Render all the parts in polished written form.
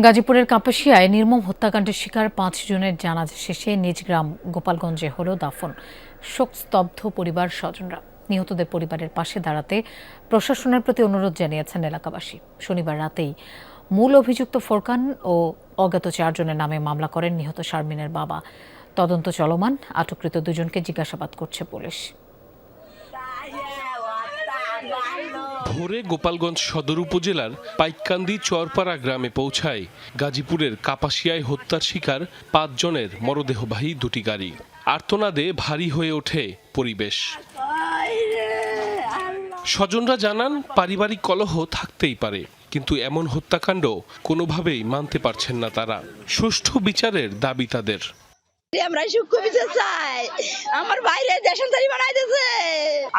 গাজীপুরের কাপাসিয়ায় নির্মম হত্যাকাণ্ডের শিকার 5 জনের জানাজা শেষে নিজ গ্রাম গোপালগঞ্জে হলো দাফন। শোকস্তব্ধ পরিবার স্বজনরা নিহতদের পরিবারের পাশে দাঁড়াতে প্রশাসনের প্রতি অনুরোধ জানিয়েছেন এলাকাবাসী। শনিবার রাতেই মূল অভিযুক্ত ফোরকান ও অজ্ঞাত 4 জনের নামে মামলা করেন নিহত শারমিনের বাবা। তদন্ত চলমান, আটককৃত 2 জনকে জিজ্ঞাসাবাদ করছে পুলিশ। ভোরে গোপালগঞ্জ সদর উপজেলার পাইককান্দি চরপাড়া গ্রামে পৌঁছায় গাজীপুরের কাপাসিয়ায় হত্যার শিকার 5 জনের মরদেহবাহী 2টি গাড়ি। আর্তনাদে ভারী হয়ে ওঠে পরিবেশ। স্বজনরা জানান, পারিবারিক কলহ থাকতেই পারে, কিন্তু এমন হত্যাকাণ্ড কোনোভাবেই মানতে পারছেন না তারা। সুষ্ঠু বিচারের দাবি তাদের। আমরা সূক্ষ্ম বিচার চাই। আমার বাইরে দেশান্তরি বানাইতেছে।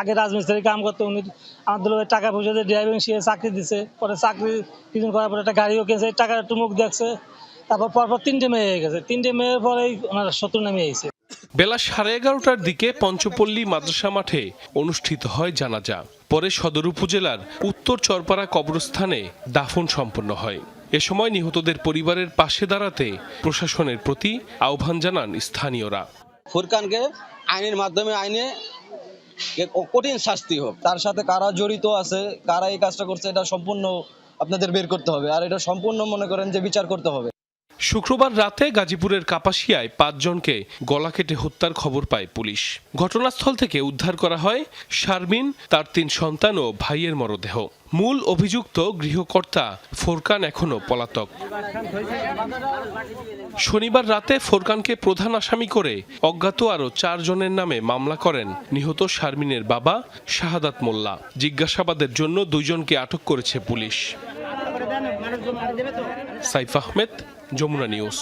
আগে রাজমিস্ত্রি কাম করতে, উনি আমাদের টাকা পয়সা দিয়ে ড্রাইভিং শিখে চাকরি দিছে। পরে চাকরি কিছুদিন করার পরে একটা গাড়িও কিনছে, টাকার টুমুক দেখছে। তারপর পরপর 3টে মেয়ে হয়ে গেছে। 3টে মেয়ের পরেই ওনার শত্রু নামে আইছে। বেলা 11:30টার দিকে পঞ্চপল্লী মাদ্রাসা মাঠে অনুষ্ঠিত হয় জানাজা। পরে সদর উপজেলার উত্তর চরপাড়া কবরস্থানে দাফন সম্পন্ন হয়। এ সময় নিহতদের পরিবারের পাশে দাঁড়াতে প্রশাসনের প্রতি আহ্বান জানান স্থানীয়রা। ফুরকানকে আইনের মাধ্যমে কঠিন শাস্তি হোক। তার সাথে কারা জড়িত আছে, কারা এই কাজটা করছে, এটা সম্পূর্ণ আপনাদের বের করতে হবে। আর এটা সম্পূর্ণ মনে করেন যে বিচার করতে হবে। শুক্রবার রাতে গাজীপুরের কাপাসিয়ায় 5 জনকে গলা কেটে হত্যার খবর পায় পুলিশ। ঘটনাস্থল থেকে উদ্ধার করা হয় শারমিন, তার 3 সন্তান ও ভাইয়ের মরদেহ। মূল অভিযুক্ত গৃহকর্তা ফোরকান এখনো পলাতক। শনিবার রাতে ফোরকানকে প্রধান আসামি করে অজ্ঞাত আরও 4 জনের নামে মামলা করেন নিহত শারমিনের বাবা শাহাদাত মোল্লা। জিজ্ঞাসাবাদের জন্য 2 জনকে আটক করেছে পুলিশ। সাইফ আহমেদ, যমুনা নিউজ।